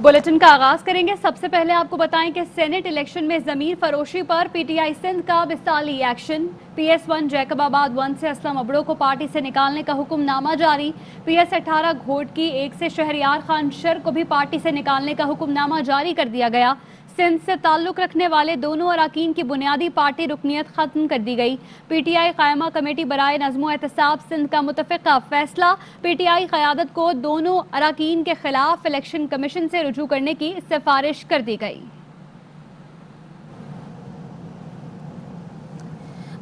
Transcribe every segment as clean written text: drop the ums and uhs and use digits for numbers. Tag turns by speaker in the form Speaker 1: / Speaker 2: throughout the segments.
Speaker 1: Bulletin का आगाज करेंगे। सबसे पहले आपको बताएं कि सेनेट इलेक्शन में जमीन फरोशी पर पीटीआई सिंध का मिसाली एक्शन। PS1 जैकबाबाद 1 से असलम अबड़ो को पार्टी से निकालने का हुक्मनामा जारी। PS18 घोटकी 1 से शहरियार खान शर को भी पार्टी से निकालने का हुक्मनामा जारी कर दिया गया। सिंध से ताल्लुक रखने वाले दोनों अराकीन की बुनियादी पार्टी रुकनियत खत्म कर दी गई। पीटीआई कायमा कमेटी बराए नज़्मो एहतसाब सिंध का मुतफ़िक़ा फैसला। पीटीआई क़यादत को दोनों अराकीन के खिलाफ इलेक्शन कमीशन से रुजू करने की सिफारिश कर दी गई।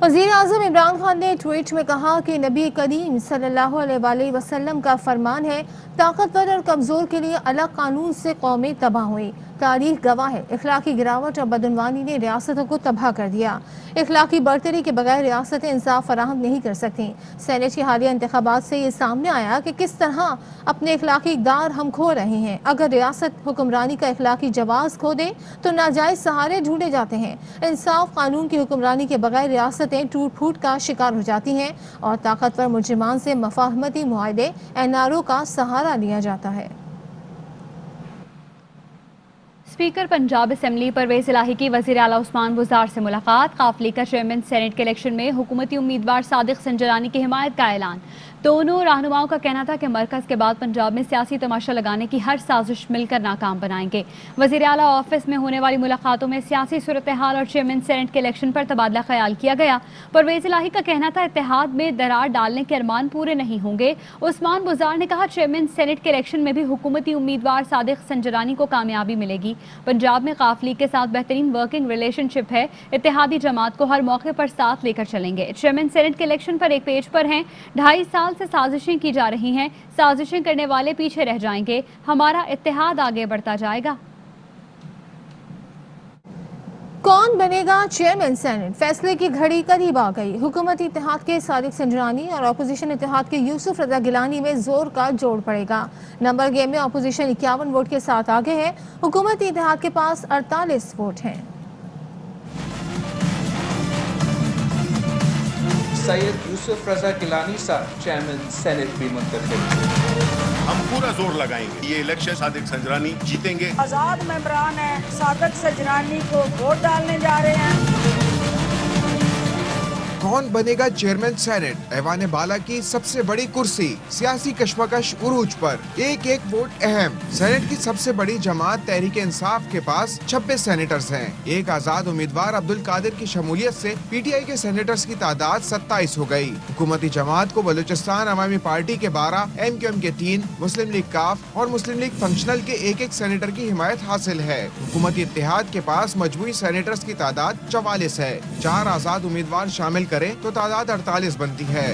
Speaker 2: वज़ीर आज़म इमरान खान ने ट्वीट में कहा कि नबी करीम सल्लल्लाहु अलैहि वसल्लम का फरमान है, ताकतवर और कमज़ोर के लिए अलग कानून से कौमें तबाह हुई। तारीख गवाह है, इखलाकी गिरावट और बदनवानी ने रियासतों को तबाह कर दिया। इखलाकी बरतरी के बगैर रियासतें इंसाफ फराहम नहीं कर सकती। सेनेट के हालिया इंतखाबात से ये सामने आया कि किस तरह अपने इखलाकी इक़दार हम खो रहे हैं। अगर रियासत हुक्मरानी का इखलाकी जवाज़ खो दे तो नाजायज़ सहारे ढूंढे जाते हैं। इंसाफ कानून की हुक्मरानी के बगैर रियासतें टूट फूट का शिकार हो जाती हैं और ताकतवर मुजरिमान से मफाहमती मुआहदे NRO का सहारा लिया जाता है।
Speaker 1: स्पीकर पंजाब असेंबली परवेज़ इलाही की वज़ीर आला उस्मान बुज़दार से मुलाकात। काफ़िले का चेयरमैन सेनेट के इलेक्शन में हुकूमती उम्मीदवार सादिक संजरानी की हिमायत का ऐलान। दोनों रहनुमाओं का कहना था कि मरकज़ के बाद पंजाब में सियासी तमाशा लगाने की हर साजिश मिलकर नाकाम बनाएंगे। वज़ीर आला ऑफिस में होने वाली मुलाकातों में सियासी सूरत हाल और चेयरमैन सेनेट के इलेक्शन पर तबादला ख्याल किया गया। परवेज़ इलाही का कहना था इत्तेहाद में दरार डालने के अरमान पूरे नहीं होंगे। उस्मान बुज़दार ने कहा चेयरमैन सेनेट के इलेक्शन में भी हुकूमती उम्मीदवार सादिक संजरानी को कामयाबी मिलेगी। पंजाब में काफ़िले के साथ बेहतरीन वर्किंग रिलेशनशिप है। इत्तेहादी जमात को हर मौके पर साथ लेकर चलेंगे। चेयरमैन सेनेट के इलेक्शन पर एक पेज पर हैं। 2.5 साल से साजिशें की जा रही हैं। साजिशें करने वाले पीछे रह जाएंगे। हमारा इत्तेहाद आगे बढ़ता जाएगा।
Speaker 2: कौन बनेगा चेयरमैन सेनेट? फैसले की घड़ी करीब आ गई। हुकूमती इत्तेहाद के सादिक संजरानी और अपोजिशन इत्तेहाद के यूसुफ रजा गिलानी में जोर का जोड़ पड़ेगा। नंबर गेम में अपोजिशन 51 वोट के साथ आगे है। हुकूमती इत्तेहाद के पास 48 वोट हैं।
Speaker 3: सैयद यूसुफ रजा गिलानी साहब चेयरमैन सेनेट भी मुंतखब।
Speaker 4: हम पूरा जोर लगाएंगे, ये इलेक्शन सादिक संजरानी जीतेंगे।
Speaker 5: आजाद मेंबरान है, सादिक संजरानी को वोट डालने जा रहे हैं।
Speaker 6: कौन बनेगा चेयरमैन सेनेट? ऐवान बाला की सबसे बड़ी कुर्सी, सियासी कश्मकश उरूज पर, एक एक वोट अहम। सेनेट की सबसे बड़ी जमात तहरीक इंसाफ के पास 26 सेनेटर्स हैं। एक आजाद उम्मीदवार अब्दुल कादिर की शमूलियत से पीटीआई के सेनेटर्स की तादाद 27 हो गई। हुकूमती जमात को बलूचिस्तान अवामी पार्टी के 12, MQM के 3, मुस्लिम लीग काफ और मुस्लिम लीग फंक्शनल के एक सेनेटर की हिमायत हासिल है। हुकूमती इत्तेहाद के पास मजमूई सेनेटर्स की तादाद 44 है। 4 आजाद उम्मीदवार शामिल करें तो तादाद 48 बनती है।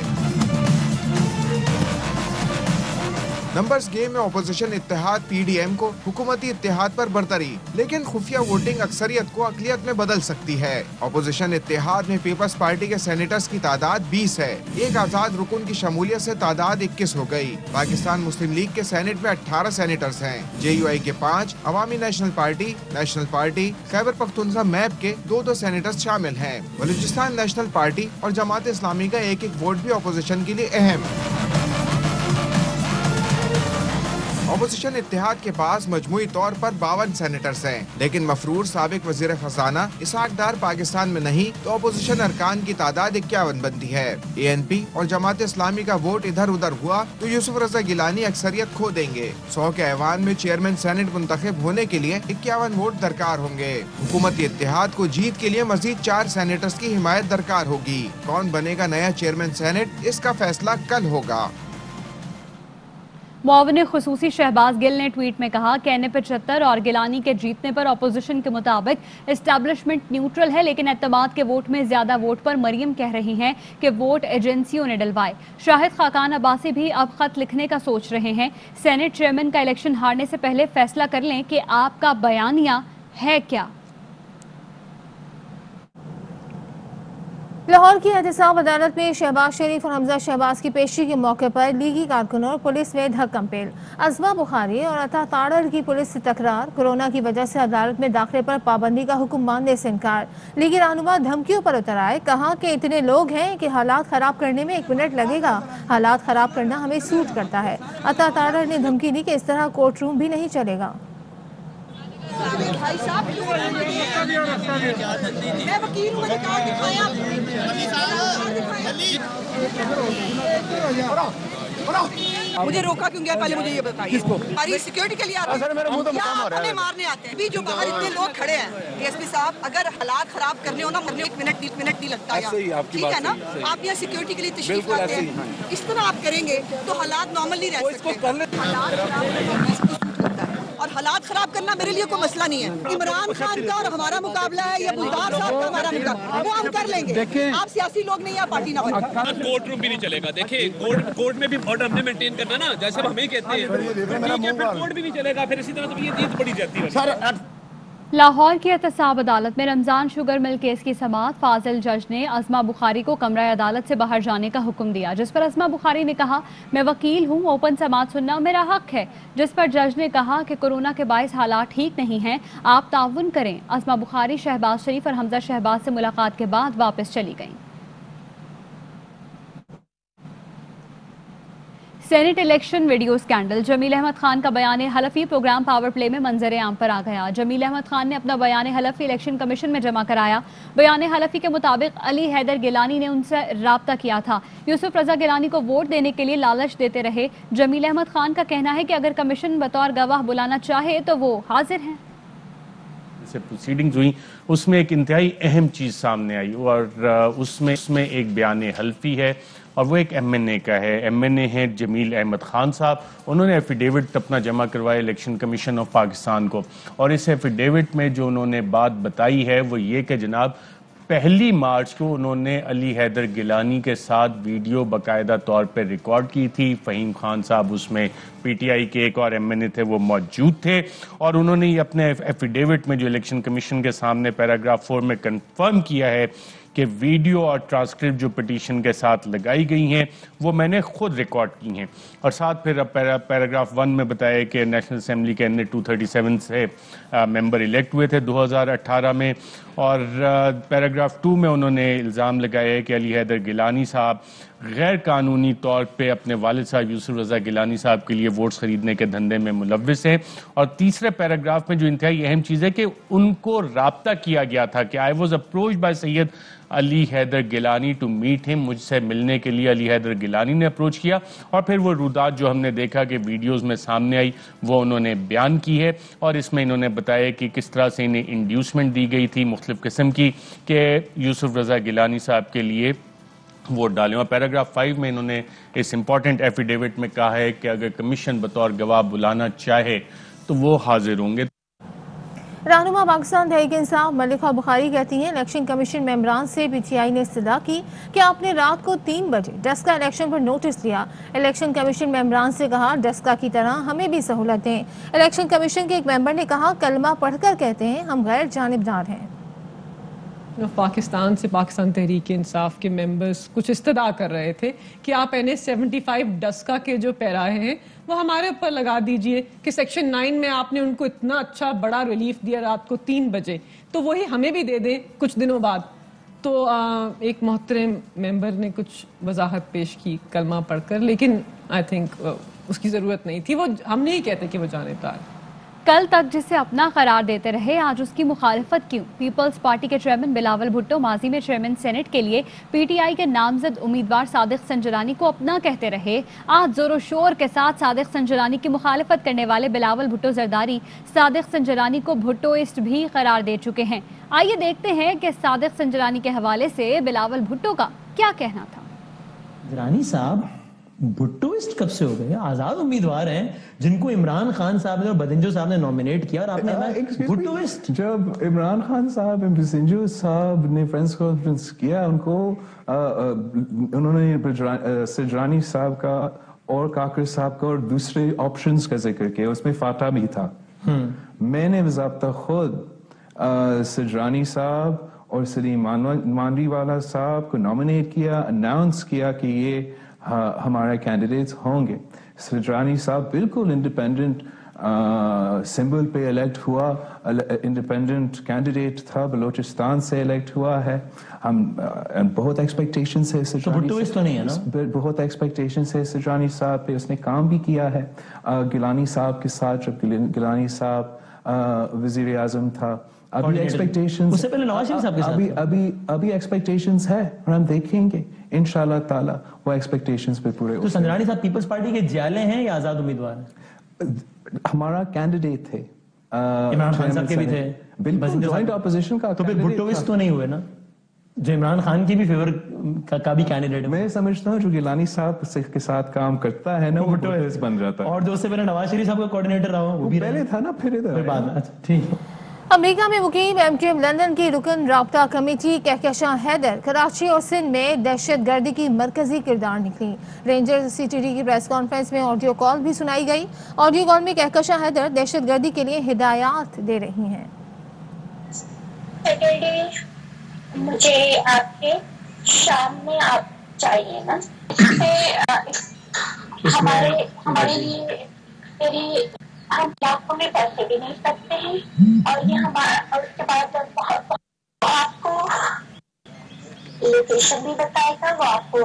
Speaker 6: नंबर्स गेम में अपोजिशन इत्तेहाद PDM को हुकूमती इत्तेहाद पर बरतरी, लेकिन खुफिया वोटिंग अक्सरियत को अकलियत में बदल सकती है। अपोजिशन इत्तेहाद में पीपल्स पार्टी के सेनेटर्स की तादाद 20 है। एक आजाद रुकन की शमूलियत से तादाद 21 हो गई। पाकिस्तान मुस्लिम लीग के सेनेट में 18 सेनेटर्स हैं। JUI के 5, अवामी नेशनल पार्टी, खैबर पख्तूनख्वा मैप के 2 सेनेटर्स शामिल हैं। बलूचिस्तान नेशनल पार्टी और जमात इस्लामी का एक वोट भी अपोजिशन के लिए अहम। अपोजिशन इत्तेहाद के पास मजमूई तौर पर 52 सेनेटर्स हैं, लेकिन मफरूर साबिक वजीर खजाना इसहाक डार पाकिस्तान में नहीं तो अपोजिशन अरकान की तादाद 51 बनती है। ANP और जमात इस्लामी का वोट इधर उधर हुआ तो यूसुफ रजा गिलानी अक्सरियत खो देंगे। 100 के ऐवान में चेयरमैन सेनेट मुंतखब होने के लिए 51 वोट दरकार होंगे। हुकूमती इत्तेहाद को जीत के लिए मजीद 4 सेनेटर्स की हिमायत दरकार होगी। कौन बनेगा नया चेयरमैन सेनेट, इसका फैसला कल होगा।
Speaker 1: मुआविन खुसूसी शहबाज गिल ने ट्वीट में कहा कि NA-75 और गिलानी के जीतने पर अपोजिशन के मुताबिक इस्टेब्लिशमेंट न्यूट्रल है, लेकिन एतमाद के वोट में ज्यादा वोट पर मरियम कह रही हैं कि वोट एजेंसियों ने डलवाए। शाहिद खाकान अब्बासी भी अब खत लिखने का सोच रहे हैं। सेनेट चेयरमैन का इलेक्शन हारने से पहले फैसला कर लें कि आपका बयानिया है क्या।
Speaker 2: लाहौर की एहतसाब अदालत में शहबाज शरीफ और हमजा शहबाज की पेशी के मौके पर लीगी कारकुनों और पुलिस में धक्कम पेल। अज़मा बुखारी और अता ताड़र की पुलिस से तकरार। कोरोना की वजह से अदालत में दाखिले पर पाबंदी का हुक्म मानने से इनकार। लीगी रहनुमा धमकियों पर उतर आए। कहा कि इतने लोग हैं कि हालात खराब करने में 1 मिनट लगेगा। हालात खराब करना हमें सूट करता है। अता ताड़र ने धमकी दी कि इस तरह कोर्ट रूम भी नहीं चलेगा।
Speaker 5: भाई साहब मैं वकील हूँ, मैंने कहा दिखाया मुझे रोका क्यों गया पहले मुझे ये बताइए। हमारी सिक्योरिटी के लिए आते हैं अपने मारने आते हैं। अभी जो बाहर इतने लोग खड़े हैं डीएसपी साहब, अगर हालात खराब करने हो ना मरने 1 मिनट 2 मिनट नहीं लगता है, ठीक है ना। आप यहाँ सिक्योरिटी के लिए तशरीफ लाते हैं, इस तरह आप करेंगे तो हालात नॉर्मल नहीं रह सकते। और हालात खराब करना मेरे लिए कोई मसला नहीं है। इमरान खान का और हमारा मुकाबला है या बुलदार साहब का हमारा मुकाबला, वो हम कर लेंगे। आप सियासी लोग नहीं है, पार्टी ना बने।
Speaker 7: कोर्ट रूम भी नहीं चलेगा। देखिए कोर्ट में भी ऑर्डर हमने मेंटेन करना ना, जैसे हम हमें कहते हैं, फिर कोर्ट भी नहीं चलेगा, फिर इसी तरह तो ये जीत बड़ी जाती है।
Speaker 1: लाहौर की एहतसाब अदालत में रमजान शुगर मिल केस की समाअत फाजिल जज ने अज़मा बुखारी को कमरा अदालत से बाहर जाने का हुक्म दिया, जिस पर अज़मा बुखारी ने कहा मैं वकील हूँ, ओपन समाअत सुनना मेरा हक है। जिस पर जज ने कहा कि कोरोना के बायस हालात ठीक नहीं हैं, आप ताउन करें। अज़मा बुखारी शहबाज शरीफ और हमजा शहबाज से मुलाकात के बाद वापस चली गईं। Senate election video scandal. Jameel Ahmed Khan का बयान हलफी प्रोग्राम पावर प्ले में मंजर आम पर आ गया। जमील अहमद खान ने अपना बयान हलफी इलेक्शन कमीशन में जमा कराया। बयान हलफी के मुताबिक अली हैदर गिलानी ने उनसे राब्ता किया था, यूसुफ रजा गिलानी को वोट देने के लिए लालच देते रहे। जमील अहमद खान का कहना है कि अगर कमीशन बतौर गवाह बुलाना चाहे तो वो हाजिर हैं।
Speaker 8: से प्रोसीडिंग्स हुई उसमें एक इंतहाई अहम चीज़ सामने आई और उसमें एक बयान हल्फी है और वो एक एमएनए का है। एमएनए है जमील अहमद खान साहब। उन्होंने एफिडेविट अपना जमा करवाया इलेक्शन कमीशन ऑफ पाकिस्तान को और इस एफिडेविट में जो उन्होंने बात बताई है वो ये कि जनाब 1 मार्च को उन्होंने अली हैदर गिलानी के साथ वीडियो बाकायदा तौर पर रिकॉर्ड की थी। फ़हीम खान साहब उसमें पीटीआई के एक और एमएनए थे वो मौजूद थे और उन्होंने ये अपने एफिडेविट में जो इलेक्शन कमीशन के सामने पैराग्राफ 4 में कंफर्म किया है कि वीडियो और ट्रांसक्रिप्ट जो पिटीशन के साथ लगाई गई हैं वो मैंने खुद रिकॉर्ड की हैं। और साथ फिर पैराग्राफ 1 में बताया कि नेशनल असेंबली के NA 237 से मेंबर इलेक्ट हुए थे 2018 में। और पैराग्राफ 2 में उन्होंने इल्ज़ाम लगाया है कि अली हैदर गिलानी साहब गैर कानूनी तौर पे अपने वालिद साहब यूसुफ रजा गिलानी साहब के लिए वोट्स खरीदने के धंधे में मुलव्विस है। और तीसरे पैराग्राफ में जो इंतहाई अहम चीज़ है कि उनको राब्ता किया गया था कि I was approached by Syed Ali Haider Gilani to meet him, मुझसे मिलने के लिए अली हैदर गिलानी ने अप्रोच किया। और फिर वो रुदात जो हमने देखा कि वीडियोस में सामने आई वो उन्होंने बयान की है और इसमें इन्होंने बताया कि किस तरह से इन्हें इंड्यूसमेंट दी गई थी मुख्तलिफ किस्म की कि यूसुफ रजा गिलानी साहब के लिए वोट डालें। और पैराग्राफ 5 में इन्होंने इस इम्पॉर्टेंट एफिडेविट में कहा है कि अगर कमीशन बतौर गवाह बुलाना चाहे तो वो हाजिर होंगे।
Speaker 2: रहनुमा पाकिस्तान तहरीक इंसाफ मलिका बुखारी कहती हैं इलेक्शन कमीशन मेंबरान से पीटीआई ने इस्तदा की कि आपने रात को 3 बजे डस्का इलेक्शन पर नोटिस दिया। इलेक्शन कमीशन मेंबरान से कहा डस्का की तरह हमें भी सहूलत दें। इलेक्शन कमीशन के एक मेंबर ने कहा कलमा पढ़कर कहते हैं हम गैर जानिबदार हैं।
Speaker 9: पाकिस्तान से पाकिस्तान तहरीक इंसाफ के मेंबर्स कुछ इस्तदा कर रहे थे कि आप NA 75 डस्का के जो पैराहे हैं वो हमारे ऊपर लगा दीजिए कि सेक्शन 9 में आपने उनको इतना अच्छा बड़ा रिलीफ दिया रात को 3 बजे, तो वही हमें भी दे दें कुछ दिनों बाद। तो एक मोहतरम मेंबर ने कुछ वजाहत पेश की कलमा पढ़कर, लेकिन आई थिंक उसकी ज़रूरत नहीं थी। वो हम नहीं कहते कि वो जानिबदार।
Speaker 1: कल तक जिसे अपना करार देते रहे आज उसकी मुखालिफत क्यों? पीपल्स पार्टी के चेयरमैन बिलावल भुट्टो माजी में चेयरमैन सेनेट के लिए पीटीआई के नामजद उम्मीदवार सादिक संजरानी को अपना कहते रहे। आज जोर शोर के साथ सादिक संजरानी की मुखालिफत करने वाले बिलावल भुट्टो जरदारी सादिक संजरानी को भुट्टोइस्ट भी करार दे चुके हैं। आइए देखते हैं कि सादिक संजरानी के हवाले से बिलावल भुट्टो का क्या कहना था।
Speaker 10: जरानी साहब भुट्टोइस्ट कब से हो गए? आजाद उम्मीदवार हैं जिनको इमरान खान साहब ने और बदिंजो साहब ने नॉमिनेट किया और आपने भुट्टोइस्ट।
Speaker 11: जब इमरान खान साहब बदिंजो साहब ने प्रेस कॉन्फ्रेंस किया उनको उन्होंने सजरानी साहब का और काकर साहब का और दूसरे ऑप्शंस का जिक्र किया, उसमें फाटा भी था। मैंने बाज़ाब्ता खुद सजरानी साहब और सलीम मानरीवाला साहब को नॉमिनेट किया, अनाउंस किया कि ये हमारे कैंडिडेट्स होंगे। सजरानी साहब बिल्कुल इंडिपेंडेंट सिंबल पे इलेक्ट हुआ, इंडिपेंडेंट कैंडिडेट था, बलूचिस्तान से इलेक्ट हुआ है। हम बहुत एक्सपेक्टेशंस है सजरानी
Speaker 10: तो नहीं है ना?
Speaker 11: बहुत एक्सपेक्टेशंस है सजरानी साहब पे, उसने काम भी किया है गिलानी साहब के साथ। जब गिलानी साहब वज़ीर आज़म था, अभी एक्सपेक्टेशंस,
Speaker 10: उससे पहले नवाज शरीफ साहब के साथ
Speaker 11: अभी एक्सपेक्टेशंस है और हम देखेंगे इंशाल्लाह ताला वो एक्सपेक्टेशंस पे पूरे।
Speaker 10: तो संजरानी साहब पीपल्स पार्टी के जियाले हैं या आजाद उम्मीदवार हैं?
Speaker 11: हमारा कैंडिडेट थे,
Speaker 10: इमरान खान साहब के भी थे,
Speaker 11: बिल्कुल जॉइंट ऑपोजिशन का।
Speaker 10: तो फिर भुट्टोविस्ट तो नहीं हुए ना, जो इमरान खान की भी फेवर का भी कैंडिडेट है?
Speaker 11: मैं समझता हूँ जो गिलानी साहब के साथ काम करता है ना वो भुट्टोविस्ट बन जाता है।
Speaker 10: और जो उससे पहले नवाज शरीफ साहब का कोऑर्डिनेटर रहा वो भी
Speaker 11: पहले था ना, फिर इधर
Speaker 10: बाद में। अच्छा ठीक है।
Speaker 2: अमेरिका में मुकीम MQM लंदन की रुकन राब्ता कमेटी कहकशां हैदर कराची और सिंध में दहशत गर्दी की मरकजी किरदार निकली। रेंजर्स CTD की प्रेस कॉन्फ्रेंस में ऑडियो कॉल भी सुनाई गई। ऑडियो कॉल में कहकशां हैदर दहशत गर्दी के लिए हिदायत दे रही हैं।
Speaker 12: मुझे आपके शाम में आप चाहिए ना, हमारे लिए मेरी हम लाखों में पैसे भी नहीं सकते हैं और ये हमारा, और उसके बाद आपको लोकेशन भी बताएगा, वो आपको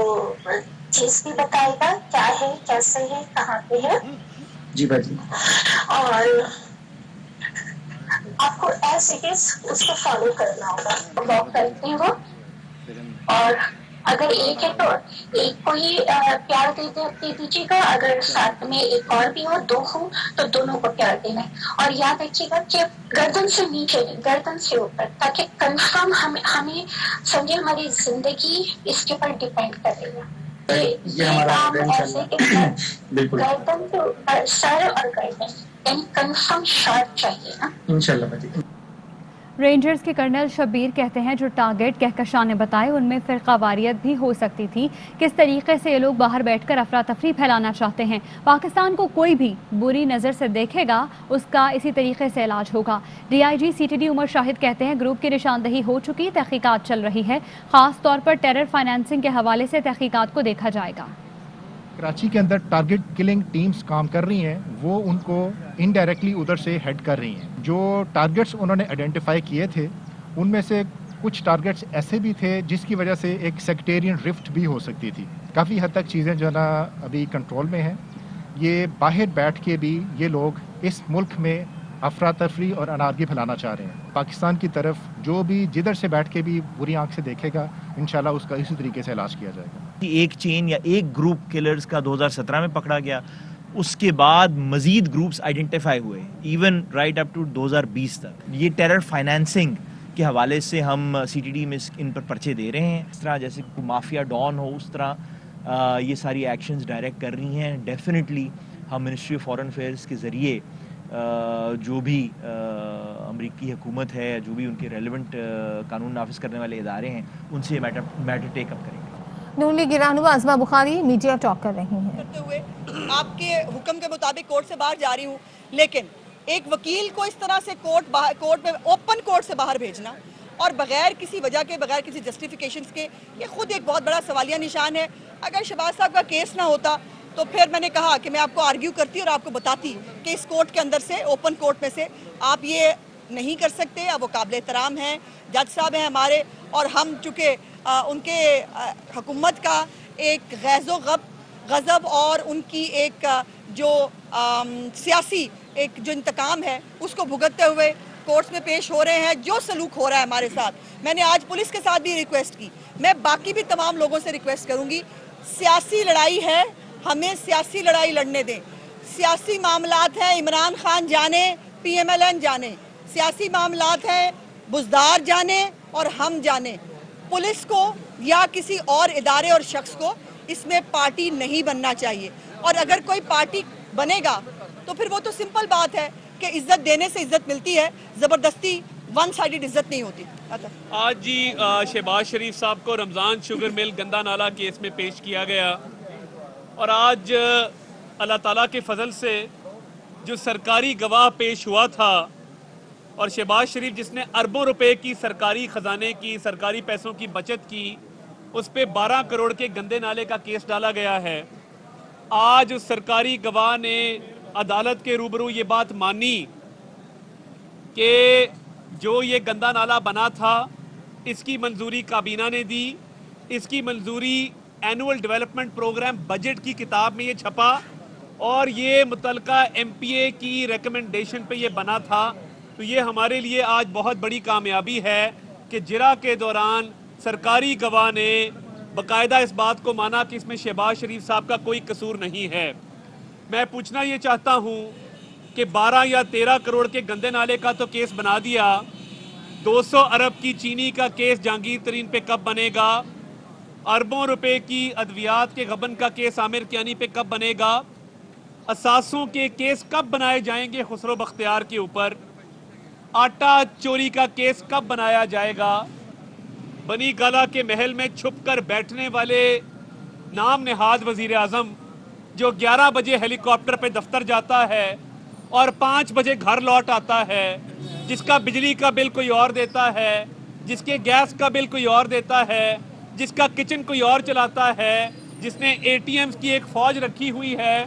Speaker 12: चीज भी बताएगा क्या है, कैसे है, कहाँ पे है।
Speaker 10: जी बाजी।
Speaker 12: और आपको एज इट इज उसको फॉलो करना होगा। ब्लॉक करते हैं वो, और अगर एक है तो एक को ही प्यार दे दीजिएगा, अगर साथ में एक और भी हो, दो हो तो दोनों को प्यार देना है। और याद रखिएगा कि गर्दन से नीचे, गर्दन से ऊपर, ताकि कंफर्म हमें समझे हमारी जिंदगी इसके ऊपर डिपेंड करेगा। ये काम ऐसे गर्दन से ऊपर, सर और गर्दन, यानी कंफर्म शॉट चाहिए ना इंशाल्लाह।
Speaker 1: रेंजर्स के कर्नल शब्बीर कहते हैं जो टारगेट कहकशां ने बताए उनमें फ़िरक़ावारियत भी हो सकती थी। किस तरीके से ये लोग बाहर बैठकर अफरा तफरी फैलाना चाहते हैं। पाकिस्तान को कोई भी बुरी नज़र से देखेगा उसका इसी तरीके से इलाज होगा। DIG CTD उमर शाहिद कहते हैं ग्रुप की निशानदही हो चुकी, तहकीकात चल रही है। ख़ास तौर पर टेरर फाइनेंसिंग के हवाले से तहकीकात को देखा जाएगा।
Speaker 13: कराची के अंदर टारगेट किलिंग टीम्स काम कर रही हैं, वो उनको इनडायरेक्टली उधर से हेड कर रही हैं। जो टारगेट्स उन्होंने आइडेंटिफाई किए थे उनमें से कुछ टारगेट्स ऐसे भी थे जिसकी वजह से एक सेक्टेरियन रिफ्ट भी हो सकती थी। काफ़ी हद तक चीज़ें जो है ना अभी कंट्रोल में हैं। ये बाहर बैठ के भी ये लोग इस मुल्क में अफरा तफरी और अनारगी फैलाना चाह रहे हैं। पाकिस्तान की तरफ जो भी जिधर से बैठ के भी बुरी आंख से देखेगा इंशाल्लाह उसका इसी तरीके से इलाज किया जाएगा।
Speaker 14: एक चेन या एक ग्रुप किलर्स का 2017 में पकड़ा गया, उसके बाद मजीद ग्रुप्स आइडेंटिफाई हुए, इवन राइट अप टू 2020 तक। ये टेरर फाइनेंसिंग के हवाले से हम CTD में इन पर पर्चे दे रहे हैं। इस तरह जैसे माफिया डॉन हो उस तरह ये सारी एक्शंस डायरेक्ट कर रही हैं। डेफिनेटली हम मिनिस्ट्री ऑफ फॉरेन अफेयर्स के ज़रिए जो भी अमरीकी हुकूमत है, जो भी उनके रेलिवेंट कानून नाफिज करने वाले इदारे हैं, उनसे ये मैटर टेक अप करेंगे।
Speaker 2: नून लीग की रहनुमा अज़मा बुखारी मीडिया टॉक कर रही हैं।
Speaker 5: करते हुए आपके हुक्म के मुताबिक कोर्ट से बाहर जा रही हूँ, लेकिन एक वकील को इस तरह से कोर्ट में ओपन कोर्ट से बाहर भेजना और बगैर किसी वजह के, बगैर किसी जस्टिफिकेशंस के, ये खुद एक बहुत बड़ा सवालिया निशान है। अगर शहबाज साहब का केस ना होता तो फिर मैंने कहा कि मैं आपको आर्ग्यू करती और आपको बताती कि इस कोर्ट के अंदर से, ओपन कोर्ट में से आप ये नहीं कर सकते। अब वो काबिल एहतराम हैं, जज साहब हैं हमारे, और हम चूँकि उनके हुकूमत का एक गज़ब और उनकी एक जो सियासी एक जो इंतकाम है उसको भुगतते हुए कोर्ट्स में पेश हो रहे हैं। जो सलूक हो रहा है हमारे साथ, मैंने आज पुलिस के साथ भी रिक्वेस्ट की, मैं बाकी भी तमाम लोगों से रिक्वेस्ट करूंगी, सियासी लड़ाई है, हमें सियासी लड़ाई लड़ने दें। सियासी मामलात हैं, इमरान खान जाने, PMLN जाने, सियासी मामलात हैं, बुज़दार जाने और हम जाने। पुलिस को या किसी और इदारे और शख्स को इसमें पार्टी नहीं बनना चाहिए, और अगर कोई पार्टी बनेगा तो फिर वो तो सिंपल बात है कि इज्जत देने से इज्जत मिलती है, ज़बरदस्ती वन साइडेड इज्जत नहीं होती।
Speaker 7: आज जी शहबाज शरीफ साहब को रमज़ान शुगर मिल गंदा नाला केस में पेश किया गया, और आज अल्लाह ताला के फजल से जो सरकारी गवाह पेश हुआ था, और शहबाज शरीफ जिसने अरबों रुपए की सरकारी ख़जाने की, सरकारी पैसों की बचत की, उस पे 12 करोड़ के गंदे नाले का केस डाला गया है। आज उस सरकारी गवाह ने अदालत के रूबरू ये बात मानी कि जो ये गंदा नाला बना था इसकी मंजूरी काबीना ने दी, इसकी मंजूरी एनुअल डेवलपमेंट प्रोग्राम बजट की किताब में ये छपा, और ये मुतलका MPA की रिकमेंडेशन पे ये बना था। تو یہ ہمارے لیے آج بہت بڑی کامیابی ہے کہ جرا کے دوران سرکاری گواہ نے باقاعدہ اس بات کو مانا کہ اس میں شہباز شریف صاحب کا کوئی قصور نہیں ہے. میں پوچھنا یہ چاہتا ہوں کہ 12 یا 13 کروڑ کے گندے نالے کا تو کیس بنا دیا, 200 ارب کی چینی کا کیس جہانگیر ترین پہ کب بنے گا, اربوں روپے کی ادویات کے غبن کا کیس عامر کیانی پہ کب بنے گا, اثاثوں کے کیس کب بنائے جائیں گے خسرو بختیار کے اوپر, آٹا چوری کا کیس کب بنایا جائے گا, بنی گالا کے محل میں چھپ کر بیٹھنے والے نام نہاد وزیر اعظم جو 11 بجے ہیلی کاپٹر پہ دفتر جاتا ہے اور 5 بجے گھر لوٹ آتا ہے, جس کا بجلی کا بل کوئی اور دیتا ہے, جس کے گیس کا بل کوئی اور دیتا ہے, جس کا کچن کوئی اور چلاتا ہے, جس نے اے ٹی ایمز کی ایک فوج رکھی ہوئی ہے,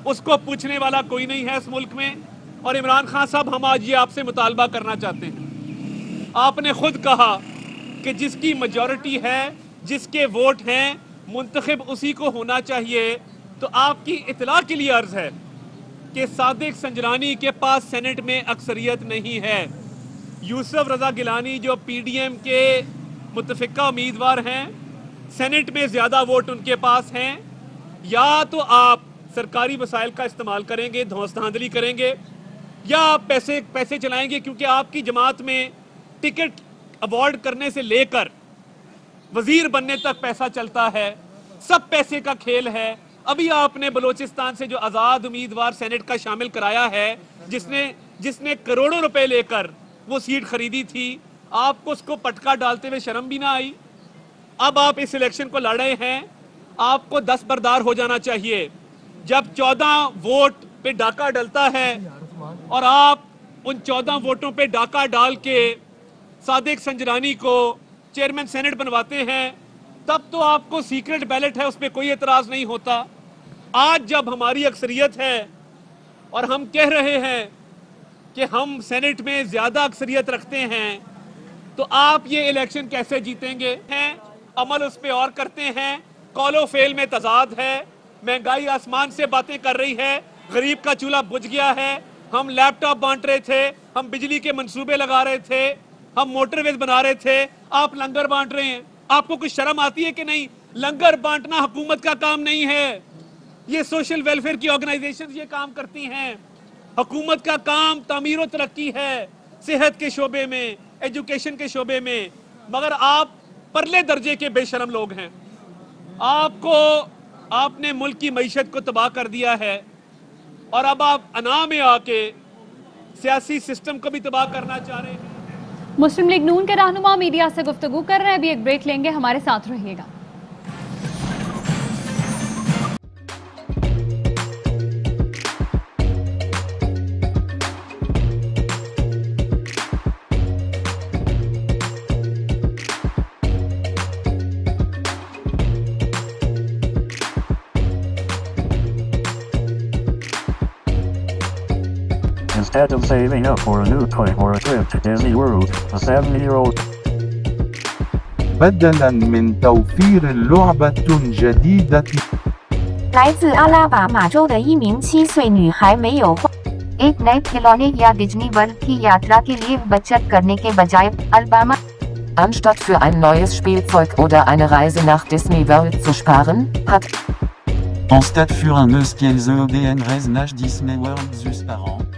Speaker 7: اس کو پوچھنے والا کوئی نہیں ہے اس ملک میں. اور عمران خان صاحب, ہم آج یہ آپ سے مطالبہ کرنا چاہتے ہیں. آپ نے خود کہا کہ جس کی میجورٹی ہے, جس کے ووٹ ہیں, منتخب اسی کو ہونا چاہیے. تو آپ کی اطلاع کے لیے عرض ہے کہ صادق سنجرانی کے پاس سینٹ میں اکثریت نہیں ہے. یوسف رضا گیلانی جو پی ڈی ایم کے متفقہ امیدوار ہیں, سینٹ میں زیادہ ووٹ ان کے پاس ہیں. یا تو آپ سرکاری وسائل کا استعمال کریں گے, دھوس دھاندلی کریں گے, یا آپ پیسے چلائیں گے, کیونکہ آپ کی جماعت میں ٹکٹ ایوارڈ کرنے سے لے کر وزیر بننے تک پیسہ چلتا ہے, سب پیسے کا کھیل ہے. ابھی آپ نے بلوچستان سے جو آزاد امیدوار سینٹ کا شامل کرایا ہے, جس نے کروڑوں روپے لے کر وہ سیٹ خریدی تھی, آپ کو اس کو پٹکا ڈالتے ہوئے شرم بھی نہ آئی؟ اب آپ اس الیکشن کو لڑ رہے ہیں, آپ کو دستبردار ہو جانا چاہیے. جب 14 ووٹ پہ ڈاکہ ڈلتا ہے اور آپ ان 14 ووٹوں پہ ڈاکہ ڈال کے صادق سنجرانی کو چیئرمین سینٹ بنواتے ہیں, تب تو آپ کو سیکرٹ بیلٹ ہے, اس پہ کوئی اعتراض نہیں ہوتا. آج جب ہماری اکثریت ہے اور ہم کہہ رہے ہیں کہ ہم سینٹ میں زیادہ اکثریت رکھتے ہیں, تو آپ یہ الیکشن کیسے جیتیں گے؟ عمل اس پہ اور کرتے ہیں, قول و فعل میں تضاد ہے, مہنگائی آسمان سے باتیں کر رہی ہے, غریب کا چولہا بجھ گیا ہے, ہم لیپ ٹاپ بانٹ رہے تھے, ہم بجلی کے منصوبے لگا رہے تھے, ہم موٹر ویز بنا رہے تھے, آپ لنگر بانٹ رہے ہیں. آپ کو کچھ شرم آتی ہے کہ نہیں؟ لنگر بانٹنا حکومت کا کام نہیں ہے, یہ سوشل ویلفیئر کی آرگنائزیشنز یہ کام کرتی ہیں. حکومت کا کام تعمیر و ترقی ہے, صحت کے شعبے میں, ایجوکیشن کے شعبے میں. مگر آپ پرلے درجے کے بے شرم لوگ ہیں. آپ نے ملک کی معیشت کو تباہ کر دیا ہے, اور اب آپ انا میں آ کے سیاسی سسٹم کو بھی تباہ کرنا چاہ رہے ہیں.
Speaker 1: مسلم لیگ نون کے رہنما میڈیا سے گفتگو کر رہے ہیں. ابھی ایک بریک لیں گے, ہمارے ساتھ رہیے گا.
Speaker 15: Instead of saving up for a new toy or a trip to Disney World, a 7-year-old
Speaker 16: بدلاً من توفير لعبة جديدة
Speaker 17: 来自阿拉巴马州的一名7岁女孩没有花 एक नए खिलौने या डिज्नी वर्ल्ड की यात्रा के लिए बचत करने के बजाय Alabama
Speaker 18: Anstatt für ein neues Spielzeug oder eine Reise nach Disney World zu sparen, hat
Speaker 19: Anstatt für un euskalze ODN reise nach Disney World zu sparen.